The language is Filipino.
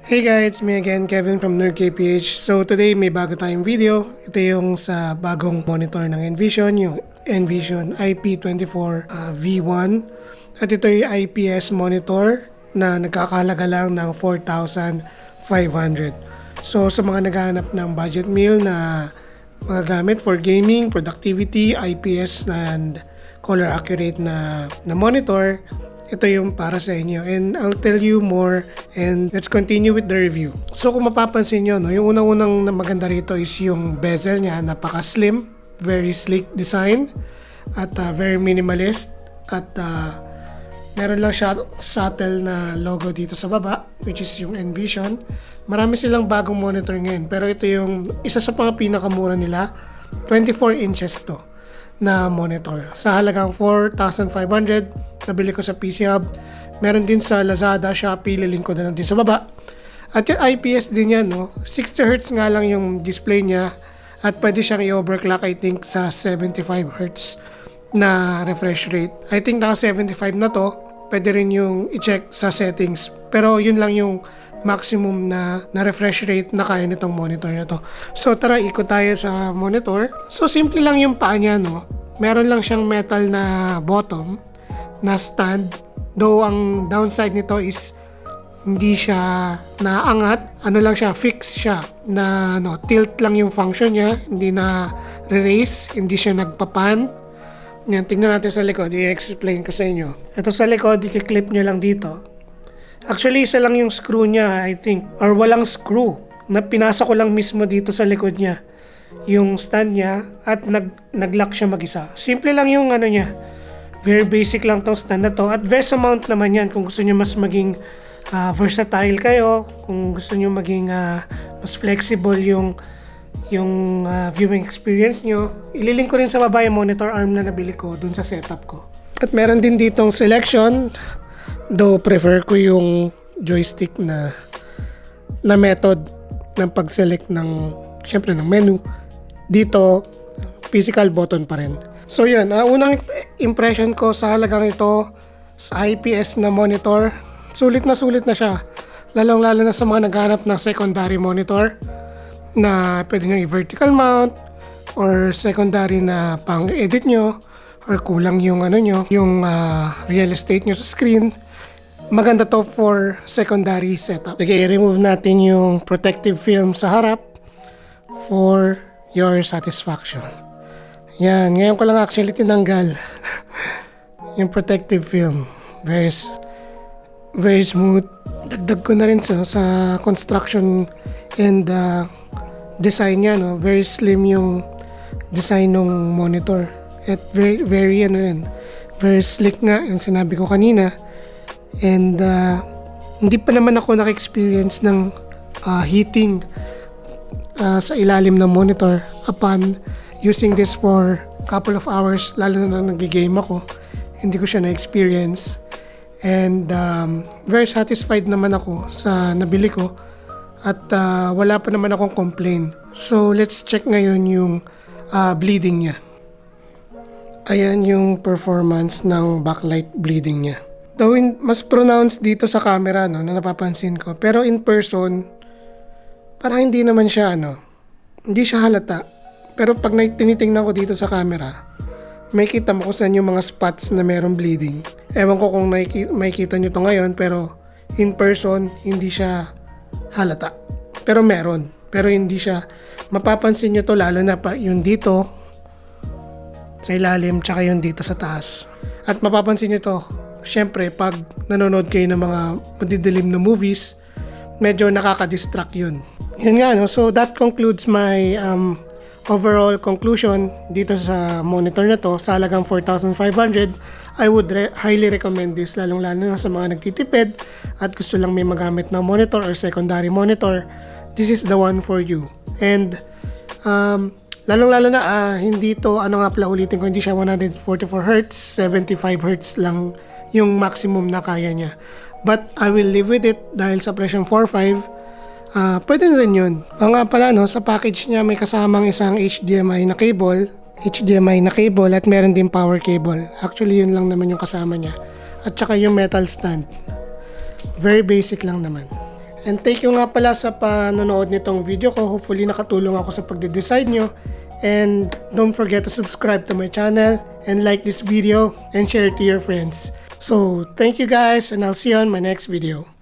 Hey guys, it's me again, Kevin from NerdKPH. So today may bago tayong video. Ito yung sa bagong monitor ng NVISION, yung NVISION IP24V1. At ito yung IPS monitor na nagkakahalaga lang ng 4,500. So sa mga naghahanap ng budget meal na mga gamit for gaming, productivity, IPS and color accurate na monitor, ito yung para sa inyo, and I'll tell you more and let's continue with the review. So kung mapapansin nyo, yung unang-unang maganda rito is yung bezel niya, napaka-slim, very sleek design at very minimalist at meron lang siya subtle na logo dito sa baba which is yung NVISION. Marami silang bagong monitor ngayon pero ito yung isa sa mga pinakamura nila, 24 inches to na monitor. Sa halagang 4,500, nabili ko sa PC Hub. Meron din sa LAZADA, SHOPEE, lilink ko na lang din sa baba. At yung IPS din yan, no? 60Hz nga lang yung display niya at pwede siyang i-overclock I think sa 75Hz na refresh rate. I think naka 75 na to, pwede rin yung i-check sa settings. Pero yun lang yung maximum na refresh rate na kaya nitong monitor na to. So tara, ikot tayo sa monitor. So simple lang yung paa niya, no? Meron lang siyang metal na bottom na stand. Though ang downside nito is hindi siya naangat. Ano lang siya, fix siya na tilt lang yung function niya. Hindi na re-raise, hindi siya nagpapan. Yan, tingnan natin sa likod. I-explain ko sa inyo. Ito sa likod, i-clip nyo lang dito. Actually, isa lang yung screw niya, I think. Or walang screw. Na pinasa ko lang mismo dito sa likod niya. Yung stand niya at nag-lock siya mag-isa. Simple lang yung ano niya. Very basic lang tong stand na to. At vest mount naman yan kung gusto niyo mas maging versatile kayo. Kung gusto niyo maging mas flexible yung viewing experience nyo. Ililink ko rin sa baba yung monitor arm na nabili ko dun sa setup ko. At meron din ditong selection. Though prefer ko yung joystick na method ng pag-select ng syempre ng menu. Dito physical button pa rin. So yun, unang impression ko sa halagang ito sa IPS na monitor, sulit na siya. Lalong-lalo na sa mga naghanap ng secondary monitor na pwede nyo i-vertical mount or secondary na pang-edit nyo or kulang yung yung real estate nyo sa screen. Maganda to for secondary setup. Sige, i-remove natin yung protective film sa harap for your satisfaction. Yan, ngayon ko lang actually tinanggal yung protective film. Very smooth. Dagdag ko na rin sa construction and design niya, no? Very slim yung design ng monitor. At very very slick nga yung sinabi ko kanina. And hindi pa naman ako naka-experience ng heating sa ilalim ng monitor upon using this for couple of hours, lalo na nag-game ako. Hindi ko siya na-experience. And very satisfied naman ako sa nabili ko at wala pa naman akong complaint. So let's check ngayon yung bleeding niya. Ayan yung performance ng backlight bleeding niya. Though mas pronounced dito sa camera, no, na napapansin ko. Pero in person, parang hindi naman siya hindi siya halata. Pero pag tinitingnan ko dito sa camera, may kita mo kung saan yung mga spots na merong bleeding. Ewan ko kung makikita nyo to ngayon, pero in person, hindi siya halata. Pero meron. Pero hindi siya, mapapansin nyo to lalo na pa yung dito sa ilalim, tsaka yung dito sa taas. At mapapansin nyo to, syempre, pag nanonood kayo ng mga madidilim na movies, medyo nakaka-distract yun. Yun nga, no? So that concludes my overall conclusion dito sa monitor na to. Sa halagang 4,500, I would highly recommend this, lalong-lalo na sa mga nagtitipid at gusto lang may magamit na monitor or secondary monitor. This is the one for you. And lalong-lalo na hindi to, ulitin ko, hindi siya 144Hz, 75Hz lang yung maximum na kaya niya. But I will live with it dahil sa presyong 4,500. Pwede na rin yun. Nga pala, no, sa package niya may kasamang isang HDMI na cable at meron din power cable. Actually, yun lang naman yung kasama niya. At saka yung metal stand. Very basic lang naman. And thank you nga pala sa panonood nitong video ko. Hopefully nakatulong ako sa pagde-decide nyo. And don't forget to subscribe to my channel and like this video and share it to your friends. So thank you guys, and I'll see you on my next video.